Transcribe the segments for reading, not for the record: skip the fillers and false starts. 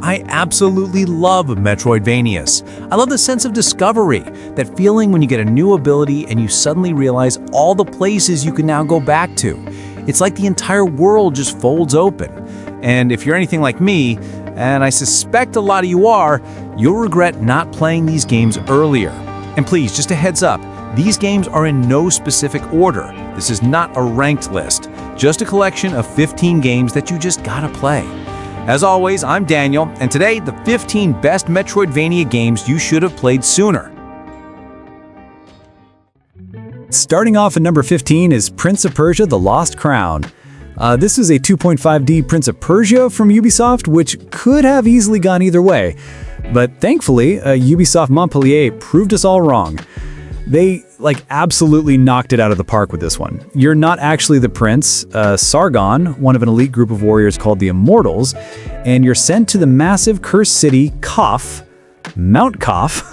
I absolutely love Metroidvanias. I love the sense of discovery, that feeling when you get a new ability and you suddenly realize all the places you can now go back to. It's like the entire world just folds open. And if you're anything like me, and I suspect a lot of you are, you'll regret not playing these games earlier. And please, just a heads up, these games are in no specific order. This is not a ranked list, just a collection of 15 games that you just gotta play. As always, I'm Daniel, and today, the 15 best Metroidvania games you should have played sooner. Starting off at number 15 is Prince of Persia: The Lost Crown. This is a 2.5D Prince of Persia from Ubisoft, which could have easily gone either way. But thankfully, Ubisoft Montpellier proved us all wrong. They, absolutely knocked it out of the park with this one. You're not actually the prince, Sargon, one of an elite group of warriors called the Immortals, and you're sent to the massive cursed city, Kaf, Mount Kaf,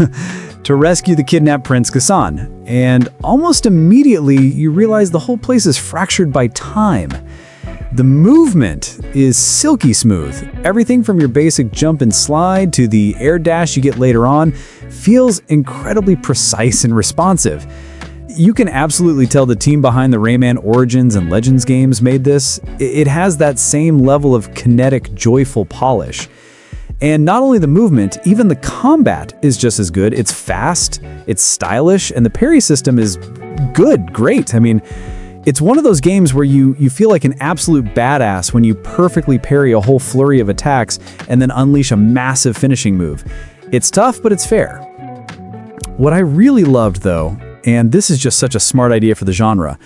to rescue the kidnapped Prince Ghassan. And almost immediately, you realize the whole place is fractured by time. The movement is silky smooth. Everything from your basic jump and slide to the air dash you get later on feels incredibly precise and responsive. You can absolutely tell the team behind the Rayman Origins and Legends games made this. It has that same level of kinetic, joyful polish. And not only the movement, even the combat is just as good. It's fast, it's stylish, and the parry system is great. I mean, it's one of those games where you feel like an absolute badass when you perfectly parry a whole flurry of attacks and then unleash a massive finishing move. It's tough, but it's fair. What I really loved, though, and this is just such a smart idea for the genre,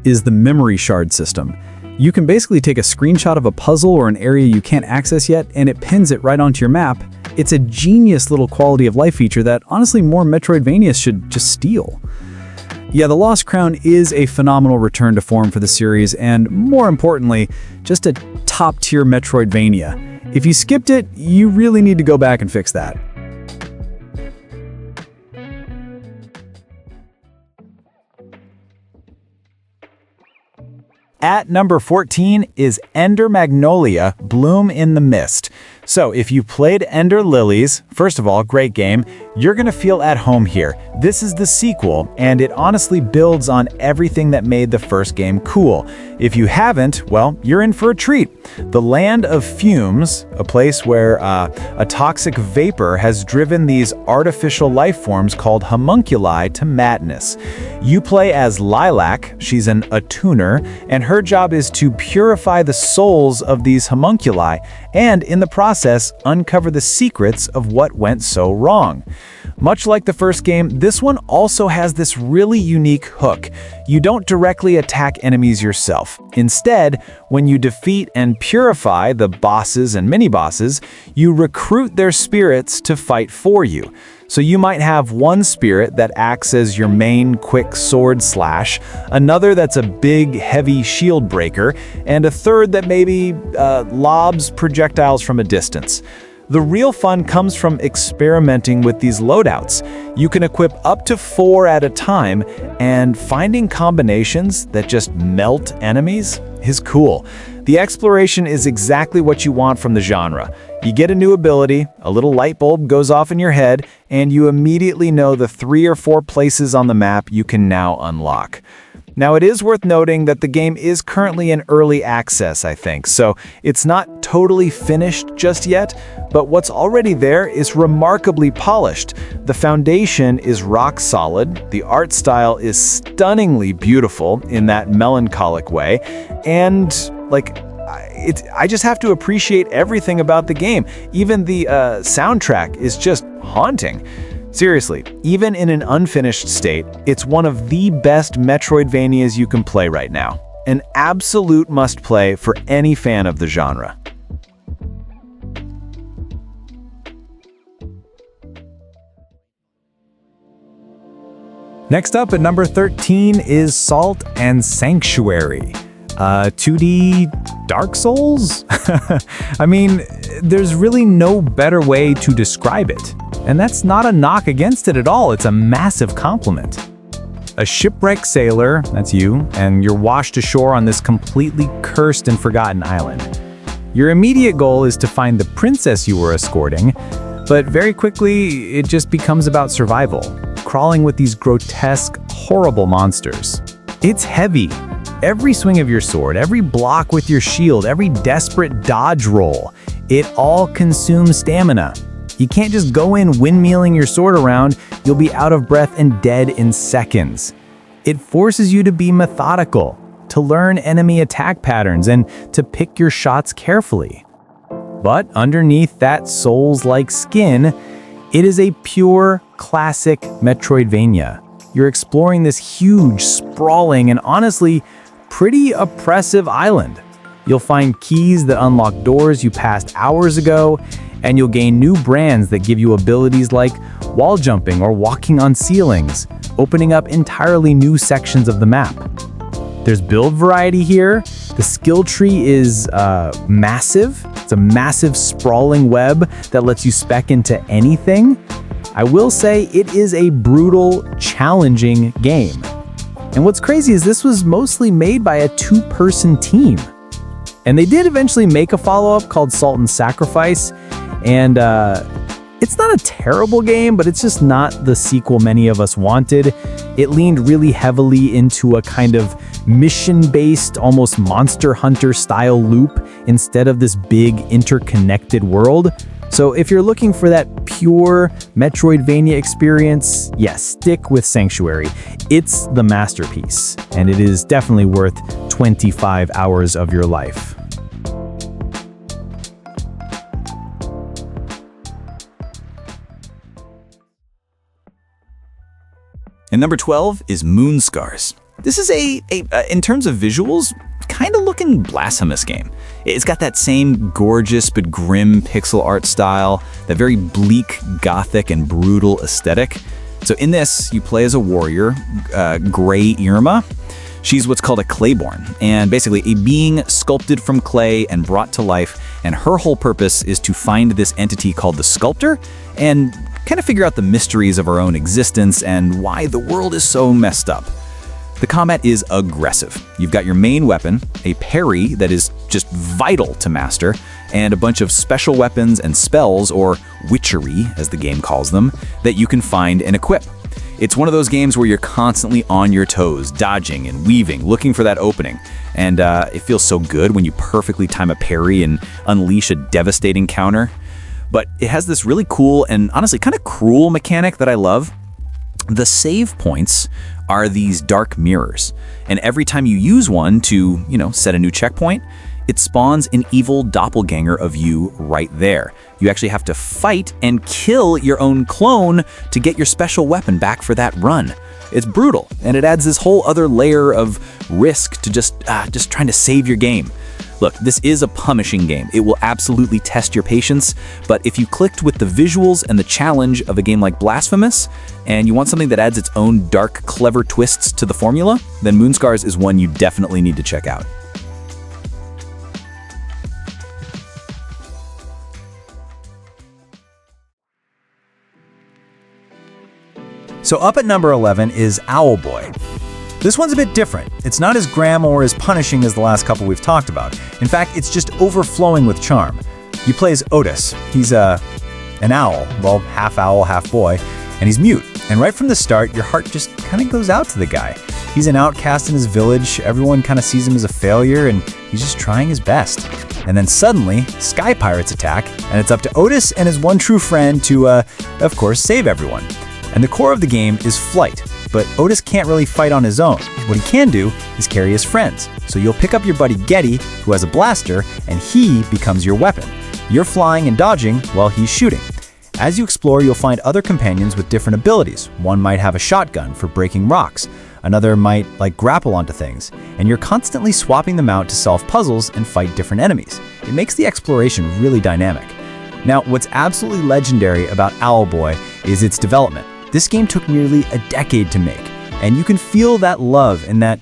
is the memory shard system. You can basically take a screenshot of a puzzle or an area you can't access yet, and it pins it right onto your map. It's a genius little quality of life feature that honestly more Metroidvanias should just steal. Yeah, The Lost Crown is a phenomenal return to form for the series, and more importantly, just a top-tier Metroidvania. If you skipped it, you really need to go back and fix that. At number 14 is Ender Magnolia: Bloom in the Mist. So if you played Ender Lilies, first of all, great game, you're gonna feel at home here. This is the sequel, and it honestly builds on everything that made the first game cool. If you haven't, well, you're in for a treat. The Land of Fumes, a place where a toxic vapor has driven these artificial life forms called homunculi to madness. You play as Lilac, she's an attuner, and her job is to purify the souls of these homunculi, and in the process, uncover the secrets of what went so wrong. Much like the first game, this one also has this really unique hook. You don't directly attack enemies yourself. Instead, when you defeat and purify the bosses and mini-bosses, you recruit their spirits to fight for you. So you might have one spirit that acts as your main quick sword slash, another that's a big, heavy shield breaker, and a third that maybe lobs projectiles from a distance. The real fun comes from experimenting with these loadouts. You can equip up to 4 at a time, and finding combinations that just melt enemies is cool. The exploration is exactly what you want from the genre. You get a new ability, a little light bulb goes off in your head, and you immediately know the 3 or 4 places on the map you can now unlock. Now, it is worth noting that the game is currently in early access, I think, so it's not totally finished just yet, but what's already there is remarkably polished. The foundation is rock solid, the art style is stunningly beautiful in that melancholic way, and I just have to appreciate everything about the game. Even the soundtrack is just haunting. Seriously, even in an unfinished state, it's one of the best Metroidvanias you can play right now. An absolute must-play for any fan of the genre. Next up at number 13 is Salt and Sanctuary. 2D Dark Souls? I mean, there's really no better way to describe it. And that's not a knock against it at all, it's a massive compliment. A shipwrecked sailor, that's you, and you're washed ashore on this completely cursed and forgotten island. Your immediate goal is to find the princess you were escorting, but very quickly it just becomes about survival, crawling with these grotesque, horrible monsters. It's heavy. Every swing of your sword, every block with your shield, every desperate dodge roll, it all consumes stamina. You can't just go in windmilling your sword around, you'll be out of breath and dead in seconds. It forces you to be methodical, to learn enemy attack patterns, and to pick your shots carefully. But underneath that Souls-like skin, it is a pure, classic Metroidvania. You're exploring this huge, sprawling, and honestly, pretty oppressive island. You'll find keys that unlock doors you passed hours ago, and you'll gain new brands that give you abilities like wall jumping or walking on ceilings, opening up entirely new sections of the map. There's build variety here. The skill tree is massive. It's a massive sprawling web that lets you spec into anything. I will say it is a brutal, challenging game. And what's crazy is this was mostly made by a two-person team. And they did eventually make a follow-up called Salt and Sacrifice, and it's not a terrible game, but it's just not the sequel many of us wanted. It leaned really heavily into a kind of mission-based, almost Monster Hunter-style loop instead of this big interconnected world. So if you're looking for that pure Metroidvania experience, yes, stick with Sanctuary. It's the masterpiece, and it is definitely worth 25 hours of your life. And number 12 is Moonscars. This is in terms of visuals, kind of looking Blasphemous game. It's got that same gorgeous but grim pixel art style, that very bleak, gothic, and brutal aesthetic. So in this, you play as a warrior, Grey Irma. She's what's called a Clayborn, and basically a being sculpted from clay and brought to life, and her whole purpose is to find this entity called the Sculptor, and kind of figure out the mysteries of our own existence and why the world is so messed up. The combat is aggressive. You've got your main weapon, a parry that is just vital to master, and a bunch of special weapons and spells, or witchery as the game calls them, that you can find and equip. It's one of those games where you're constantly on your toes, dodging and weaving, looking for that opening. And it feels so good when you perfectly time a parry and unleash a devastating counter. But it has this really cool and honestly kind of cruel mechanic that I love. The save points are these dark mirrors, and every time you use one to, set a new checkpoint, it spawns an evil doppelganger of you right there. You actually have to fight and kill your own clone to get your special weapon back for that run. It's brutal, and it adds this whole other layer of risk to just trying to save your game. Look, this is a punishing game. It will absolutely test your patience, but if you clicked with the visuals and the challenge of a game like Blasphemous, and you want something that adds its own dark, clever twists to the formula, then Moonscars is one you definitely need to check out. So up at number 11 is Owlboy. This one's a bit different. It's not as grim or as punishing as the last couple we've talked about. In fact, it's just overflowing with charm. You play as Otis. He's an owl, well, half owl, half boy, and he's mute. And right from the start, your heart just kind of goes out to the guy. He's an outcast in his village. Everyone kind of sees him as a failure, and he's just trying his best. And then suddenly, sky pirates attack, and it's up to Otis and his one true friend to, of course, save everyone. And the core of the game is flight, but Otis can't really fight on his own. What he can do is carry his friends. So you'll pick up your buddy Getty, who has a blaster, and he becomes your weapon. You're flying and dodging while he's shooting. As you explore, you'll find other companions with different abilities. One might have a shotgun for breaking rocks. Another might, grapple onto things. And you're constantly swapping them out to solve puzzles and fight different enemies. It makes the exploration really dynamic. Now, what's absolutely legendary about Owlboy is its development. This game took nearly a decade to make, and you can feel that love and that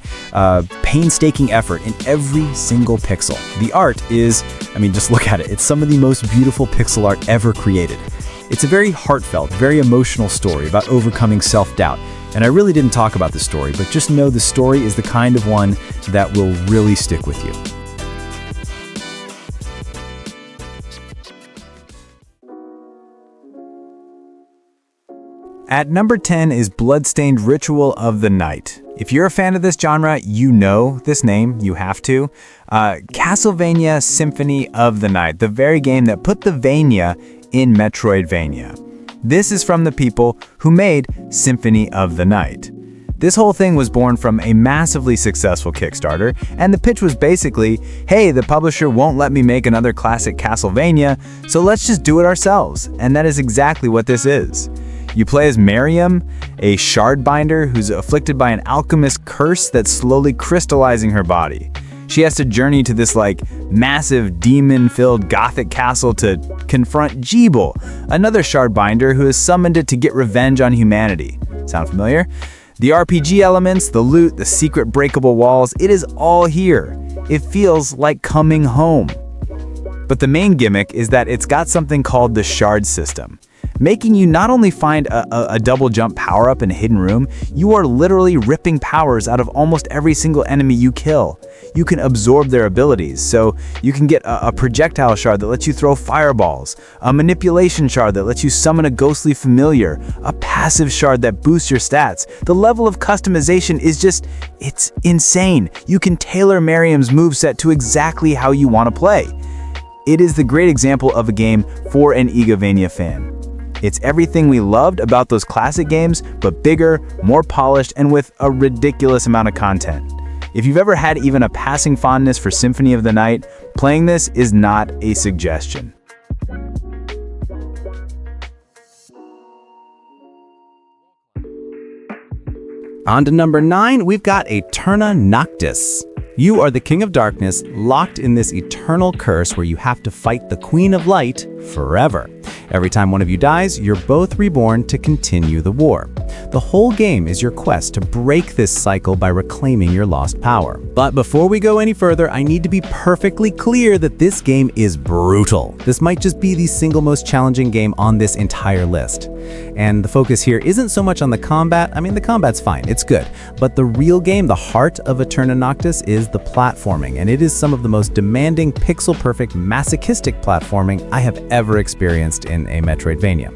painstaking effort in every single pixel. The art is, just look at it. It's some of the most beautiful pixel art ever created. It's a very heartfelt, very emotional story about overcoming self-doubt. And I really didn't talk about the story, but just know the story is the kind of one that will really stick with you. At number 10 is Bloodstained Ritual of the Night. If you're a fan of this genre, you know this name, you have to. Castlevania Symphony of the Night, the very game that put the Vania in Metroidvania. This is from the people who made Symphony of the Night. This whole thing was born from a massively successful Kickstarter, and the pitch was basically, hey, the publisher won't let me make another classic Castlevania, so let's just do it ourselves. And that is exactly what this is. You play as Miriam, a shardbinder who's afflicted by an alchemist curse that's slowly crystallizing her body. She has to journey to this massive demon-filled gothic castle to confront Jeeble, another shardbinder who has summoned it to get revenge on humanity. Sound familiar? The RPG elements, the loot, the secret breakable walls, it is all here. It feels like coming home. But the main gimmick is that it's got something called the shard system, making you not only find a double jump power-up in a hidden room, you are literally ripping powers out of almost every single enemy you kill. You can absorb their abilities, so you can get a projectile shard that lets you throw fireballs, a manipulation shard that lets you summon a ghostly familiar, a passive shard that boosts your stats. The level of customization is it's insane. You can tailor Miriam's moveset to exactly how you want to play. It is the great example of a game for an Igavania fan. It's everything we loved about those classic games, but bigger, more polished, and with a ridiculous amount of content. If you've ever had even a passing fondness for Symphony of the Night, playing this is not a suggestion. On to number 9, we've got Eterna Noctis. You are the King of Darkness, locked in this eternal curse where you have to fight the Queen of Light forever. Every time one of you dies, you're both reborn to continue the war. The whole game is your quest to break this cycle by reclaiming your lost power. But before we go any further, I need to be perfectly clear that this game is brutal. This might just be the single most challenging game on this entire list. And the focus here isn't so much on the combat. I mean, the combat's fine, it's good. But the real game, the heart of Eterna Noctis, is the platforming, and it is some of the most demanding, pixel-perfect, masochistic platforming I have ever experienced in a Metroidvania.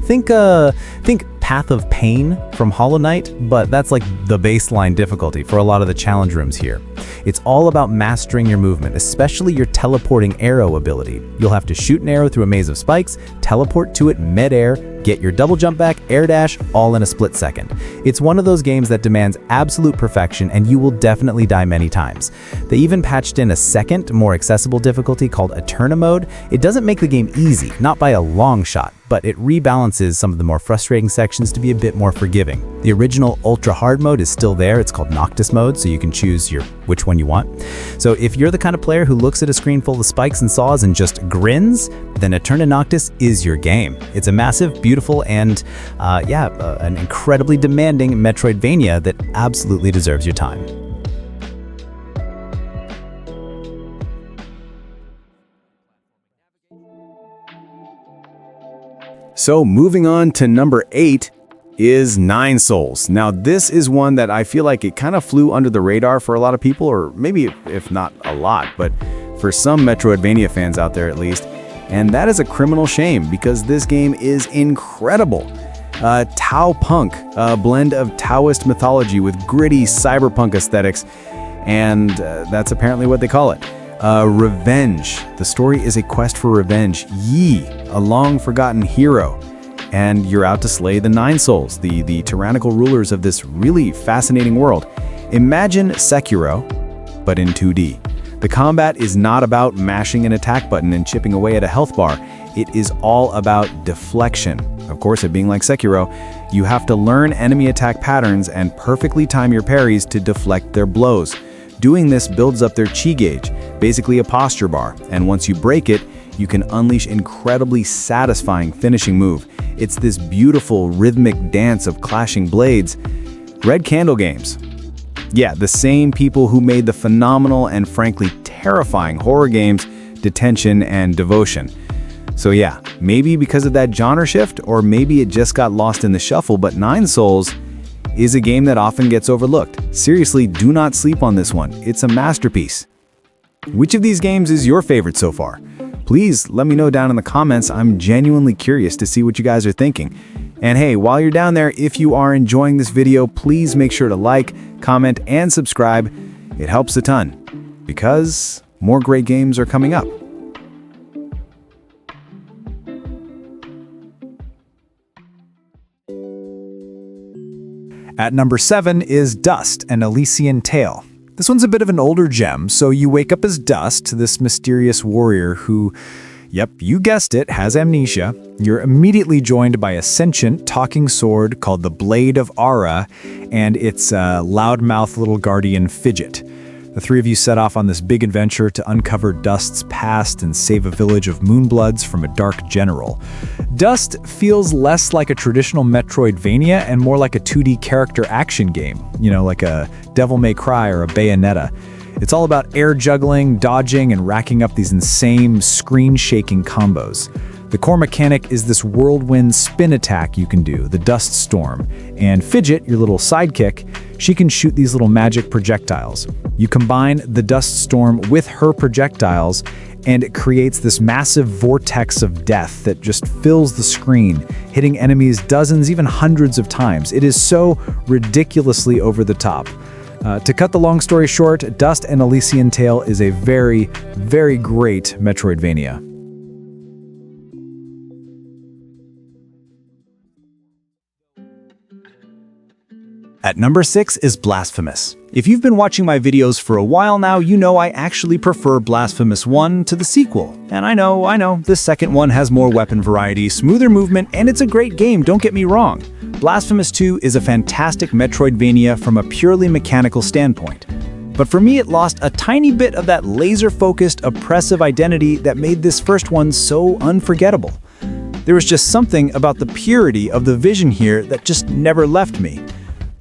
Think Path of Pain from Hollow Knight, but that's like the baseline difficulty for a lot of the challenge rooms here. It's all about mastering your movement, especially your teleporting arrow ability. You'll have to shoot an arrow through a maze of spikes, teleport to it mid-air, get your double jump back, air dash, all in a split second. It's one of those games that demands absolute perfection, and you will definitely die many times. They even patched in a second, more accessible difficulty called Eterna Mode. It doesn't make the game easy, not by a long shot, but it rebalances some of the more frustrating sections to be a bit more forgiving. The original ultra hard mode is still there. It's called Noctis mode, so you can choose which one you want. So if you're the kind of player who looks at a screen full of spikes and saws and just grins, then Eterna Noctis is your game. It's a massive, beautiful, and an incredibly demanding Metroidvania that absolutely deserves your time. So moving on to number 8 is Nine Souls. Now this is one that I feel like it kind of flew under the radar for a lot of people, or maybe if not a lot, but for some Metroidvania fans out there at least. And that is a criminal shame because this game is incredible. Tau Punk, a blend of Taoist mythology with gritty cyberpunk aesthetics, and that's apparently what they call it. Revenge. The story is a quest for revenge. Yi, a long-forgotten hero, and you're out to slay the Nine Souls, the tyrannical rulers of this really fascinating world. Imagine Sekiro, but in 2D. The combat is not about mashing an attack button and chipping away at a health bar. It is all about deflection. Of course, it being like Sekiro, you have to learn enemy attack patterns and perfectly time your parries to deflect their blows. Doing this builds up their chi gauge, basically a posture bar, and once you break it, you can unleash incredibly satisfying finishing move. It's this beautiful rhythmic dance of clashing blades. Red Candle Games. Yeah, the same people who made the phenomenal and frankly terrifying horror games Detention and Devotion. So yeah, maybe because of that genre shift, or maybe it just got lost in the shuffle, but Nine Souls is a game that often gets overlooked. Seriously, do not sleep on this one. It's a masterpiece. Which of these games is your favorite so far? Please let me know down in the comments. I'm genuinely curious to see what you guys are thinking. And hey, while you're down there, if you are enjoying this video, please make sure to like, comment, and subscribe. It helps a ton, because more great games are coming up. At number 7 is Dust, an Elysian Tale. This one's a bit of an older gem, so you wake up as Dust, this mysterious warrior who, yep, you guessed it, has amnesia. You're immediately joined by a sentient talking sword called the Blade of Ara, and its loudmouth little guardian Fidget. The three of you set off on this big adventure to uncover Dust's past and save a village of Moonbloods from a dark general. Dust feels less like a traditional Metroidvania and more like a 2D character action game, like a Devil May Cry or a Bayonetta. It's all about air juggling, dodging, and racking up these insane screen-shaking combos. The core mechanic is this whirlwind spin attack you can do, the Dust Storm. And Fidget, your little sidekick, she can shoot these little magic projectiles. You combine the Dust Storm with her projectiles, and it creates this massive vortex of death that just fills the screen, hitting enemies dozens, even hundreds of times. It is so ridiculously over the top. To cut the long story short, Dust and Elysian Tale is a very, very great Metroidvania. At number 6 is Blasphemous. If you've been watching my videos for a while now, you know I actually prefer Blasphemous 1 to the sequel. And I know, this second one has more weapon variety, smoother movement, and it's a great game, don't get me wrong. Blasphemous 2 is a fantastic Metroidvania from a purely mechanical standpoint. But for me, it lost a tiny bit of that laser-focused, oppressive identity that made this first one so unforgettable. There was just something about the purity of the vision here that just never left me.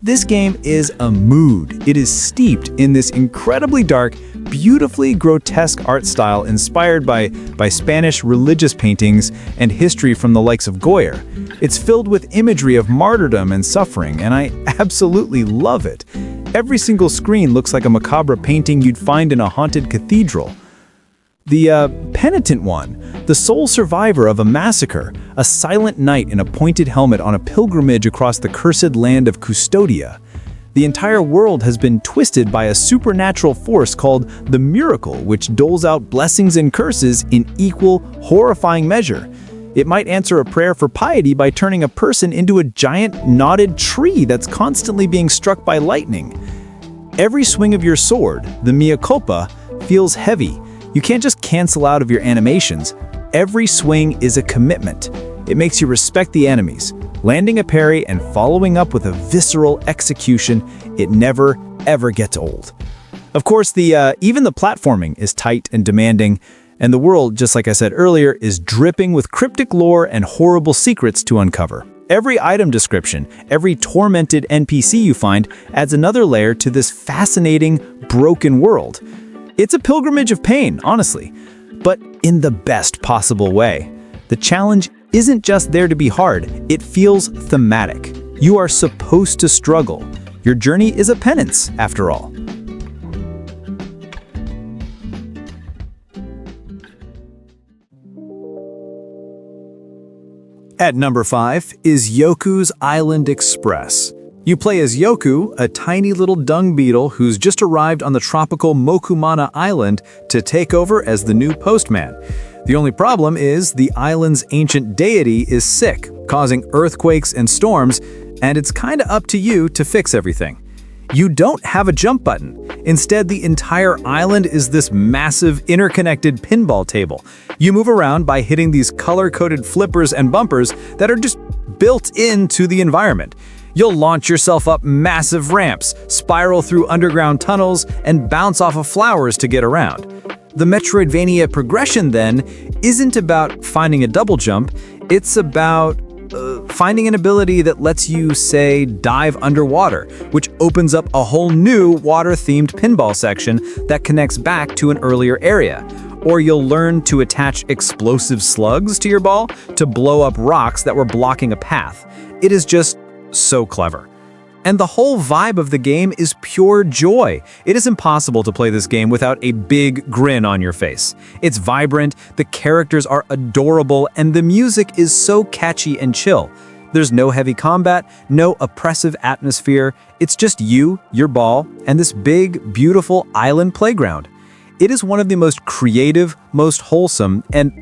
This game is a mood. It is steeped in this incredibly dark, beautifully grotesque art style inspired by Spanish religious paintings and history from the likes of Goyer. It's filled with imagery of martyrdom and suffering, and I absolutely love it. Every single screen looks like a macabre painting you'd find in a haunted cathedral. The penitent one, the sole survivor of a massacre, a silent knight in a pointed helmet on a pilgrimage across the cursed land of Custodia. The entire world has been twisted by a supernatural force called the Miracle, which doles out blessings and curses in equal, horrifying measure. It might answer a prayer for piety by turning a person into a giant knotted tree that's constantly being struck by lightning. Every swing of your sword, the mea culpa, feels heavy. You can't just cancel out of your animations. Every swing is a commitment. It makes you respect the enemies. Landing a parry and following up with a visceral execution, it never, ever gets old. Of course, even the platforming is tight and demanding, and the world, just like I said earlier, is dripping with cryptic lore and horrible secrets to uncover. Every item description, every tormented NPC you find adds another layer to this fascinating, broken world. It's a pilgrimage of pain, honestly, but in the best possible way. The challenge isn't just there to be hard, it feels thematic. You are supposed to struggle. Your journey is a penance, after all. At number 5 is Yoku's Island Express. You play as Yoku, a tiny little dung beetle who's just arrived on the tropical Mokumana Island to take over as the new postman. The only problem is the island's ancient deity is sick, causing earthquakes and storms, and it's kinda up to you to fix everything. You don't have a jump button. Instead, the entire island is this massive, interconnected pinball table. You move around by hitting these color-coded flippers and bumpers that are just built into the environment. You'll launch yourself up massive ramps, spiral through underground tunnels, and bounce off of flowers to get around. The Metroidvania progression, then, isn't about finding a double jump, it's about finding an ability that lets you, say, dive underwater, which opens up a whole new water-themed pinball section that connects back to an earlier area. Or you'll learn to attach explosive slugs to your ball to blow up rocks that were blocking a path. It is just so clever. And the whole vibe of the game is pure joy. It is impossible to play this game without a big grin on your face. It's vibrant, the characters are adorable, and the music is so catchy and chill. There's no heavy combat, no oppressive atmosphere. It's just you, your ball, and this big, beautiful island playground. It is one of the most creative, most wholesome, and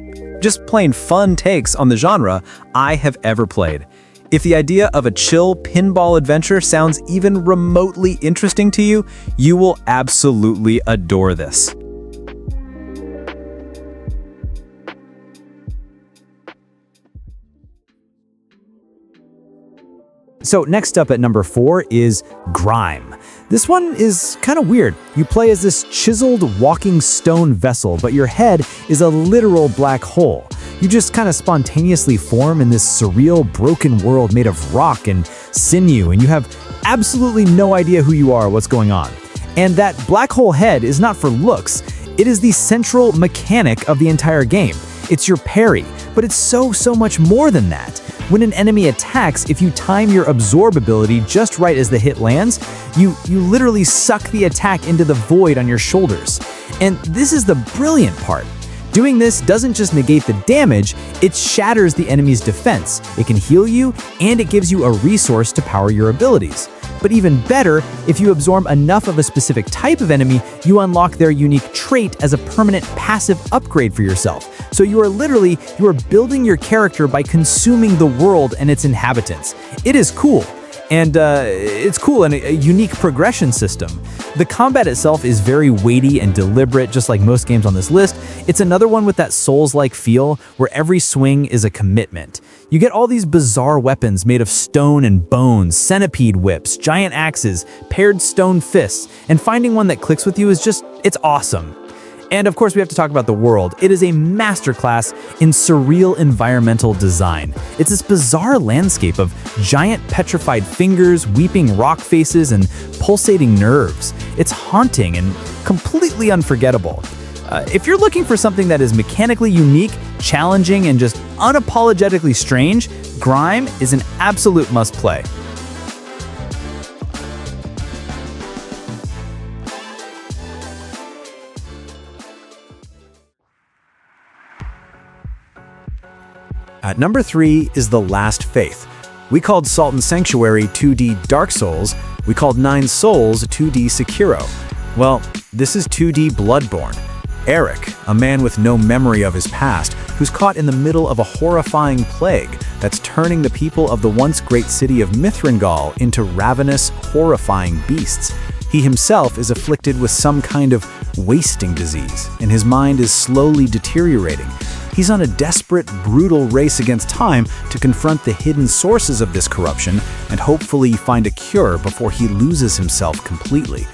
just plain fun takes on the genre I have ever played. If the idea of a chill pinball adventure sounds even remotely interesting to you, you will absolutely adore this. So next up at number 4 is Grime. This one is kind of weird. You play as this chiseled walking stone vessel, but your head is a literal black hole. You just kind of spontaneously form in this surreal, broken world made of rock and sinew, and you have absolutely no idea who you are or what's going on. And that black hole head is not for looks. It is the central mechanic of the entire game. It's your parry, but it's so much more than that. When an enemy attacks, if you time your absorb ability just right as the hit lands, you literally suck the attack into the void on your shoulders. And this is the brilliant part. Doing this doesn't just negate the damage, it shatters the enemy's defense. It can heal you, and it gives you a resource to power your abilities. But even better, if you absorb enough of a specific type of enemy, you unlock their unique trait as a permanent passive upgrade for yourself. So you are building your character by consuming the world and its inhabitants. It is cool. And it's cool and a unique progression system. The combat itself is very weighty and deliberate, just like most games on this list. It's another one with that Souls-like feel, where every swing is a commitment. You get all these bizarre weapons made of stone and bones, centipede whips, giant axes, paired stone fists, and finding one that clicks with you is it's awesome. And of course, we have to talk about the world. It is a masterclass in surreal environmental design. It's this bizarre landscape of giant petrified fingers, weeping rock faces, and pulsating nerves. It's haunting and completely unforgettable. If you're looking for something that is mechanically unique, challenging, and just unapologetically strange, Grime is an absolute must-play. At number 3 is The Last Faith. We called Salt and Sanctuary 2D Dark Souls. We called Nine Souls 2D Sekiro. Well, this is 2D Bloodborne. Eric, a man with no memory of his past, who's caught in the middle of a horrifying plague that's turning the people of the once great city of Mithrangal into ravenous, horrifying beasts. He himself is afflicted with some kind of wasting disease, and his mind is slowly deteriorating. He's on a desperate, brutal race against time to confront the hidden sources of this corruption and hopefully find a cure before he loses himself completely.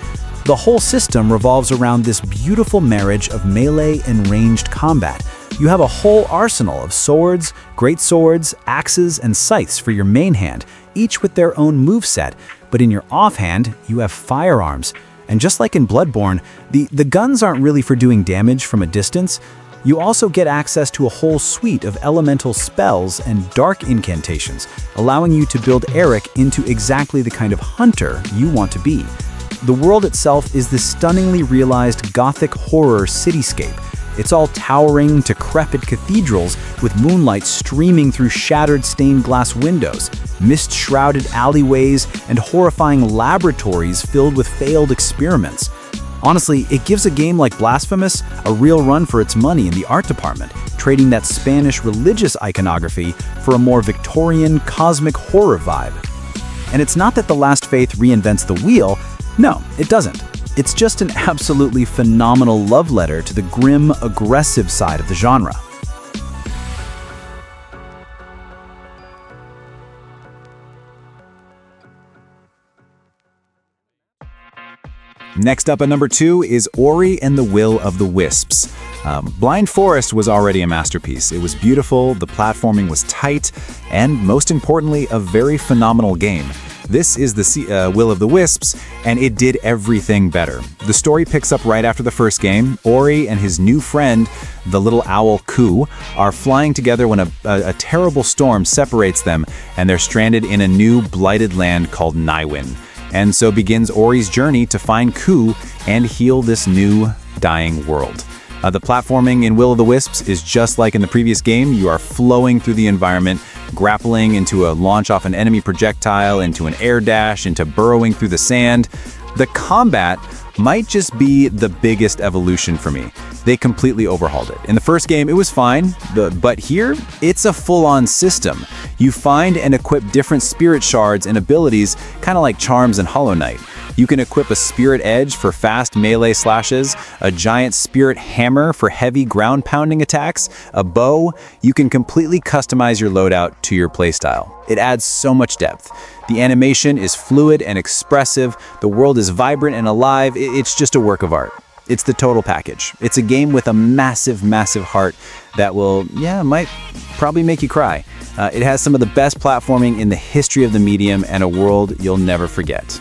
The whole system revolves around this beautiful marriage of melee and ranged combat. You have a whole arsenal of swords, great swords, axes, and scythes for your main hand, each with their own moveset, but in your offhand, you have firearms. And just like in Bloodborne, the guns aren't really for doing damage from a distance. You also get access to a whole suite of elemental spells and dark incantations, allowing you to build Eric into exactly the kind of hunter you want to be. The world itself is this stunningly realized gothic horror cityscape. It's all towering, decrepit cathedrals with moonlight streaming through shattered stained glass windows, mist-shrouded alleyways, and horrifying laboratories filled with failed experiments. Honestly, it gives a game like Blasphemous a real run for its money in the art department, trading that Spanish religious iconography for a more Victorian, cosmic horror vibe. And it's not that The Last Faith reinvents the wheel. No, it doesn't. It's just an absolutely phenomenal love letter to the grim, aggressive side of the genre. Next up at number 2 is Ori and the Will of the Wisps. Blind Forest was already a masterpiece. It was beautiful, the platforming was tight, and most importantly, a very phenomenal game. This is the Will of the Wisps, and it did everything better. The story picks up right after the first game. Ori and his new friend, the little owl Ku, are flying together when a terrible storm separates them, and they're stranded in a new blighted land called Naiwin. And so begins Ori's journey to find Ku and heal this new, dying world. The platforming in Will-O-the-Wisps is just like in the previous game. You are flowing through the environment, grappling into a launch off an enemy projectile, into an air dash, into burrowing through the sand. The combat might just be the biggest evolution for me. They completely overhauled it. In the first game, it was fine, but here, it's a full-on system. You find and equip different spirit shards and abilities, kind of like charms in Hollow Knight. You can equip a spirit edge for fast melee slashes, a giant spirit hammer for heavy ground-pounding attacks, a bow. You can completely customize your loadout to your playstyle. It adds so much depth. The animation is fluid and expressive, the world is vibrant and alive, it's just a work of art. It's the total package. It's a game with a massive, massive heart that might probably make you cry. It has some of the best platforming in the history of the medium and a world you'll never forget.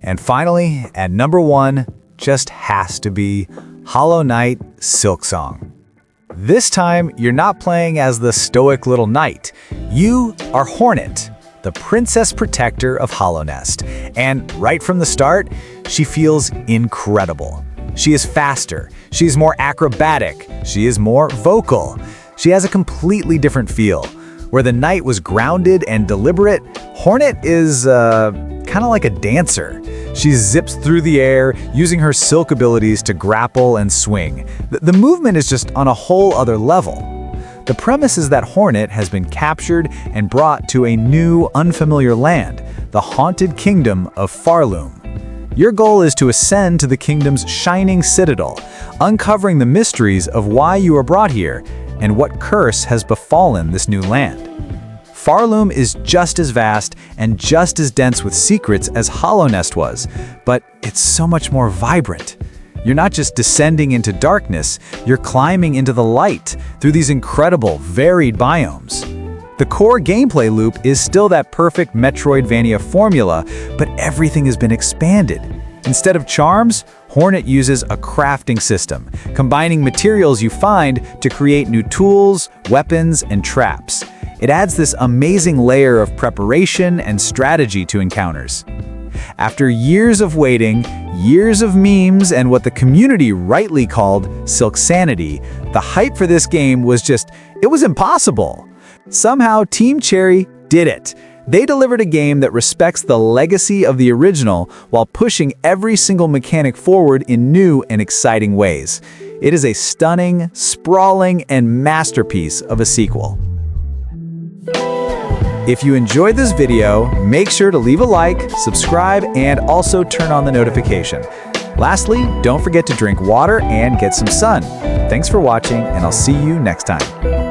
And finally, at number 1, just has to be Hollow Knight Silksong. This time, you're not playing as the stoic little knight. You are Hornet, the princess protector of Hallownest. And right from the start, she feels incredible. She is faster, she's more acrobatic, she is more vocal. She has a completely different feel. Where the knight was grounded and deliberate, Hornet is kind of like a dancer. She zips through the air, using her silk abilities to grapple and swing. The movement is just on a whole other level. The premise is that Hornet has been captured and brought to a new, unfamiliar land, the haunted kingdom of Farloom. Your goal is to ascend to the kingdom's shining citadel, uncovering the mysteries of why you are brought here and what curse has befallen this new land. Farloom is just as vast and just as dense with secrets as Hallownest was, but it's so much more vibrant. You're not just descending into darkness, you're climbing into the light through these incredible, varied biomes. The core gameplay loop is still that perfect Metroidvania formula, but everything has been expanded. Instead of charms, Hornet uses a crafting system, combining materials you find to create new tools, weapons, and traps. It adds this amazing layer of preparation and strategy to encounters. After years of waiting, years of memes, and what the community rightly called Silksanity, the hype for this game was it was impossible. Somehow, Team Cherry did it. They delivered a game that respects the legacy of the original while pushing every single mechanic forward in new and exciting ways. It is a stunning, sprawling, and masterpiece of a sequel. If you enjoyed this video, make sure to leave a like, subscribe, and also turn on the notification. Lastly, don't forget to drink water and get some sun. Thanks for watching, and I'll see you next time.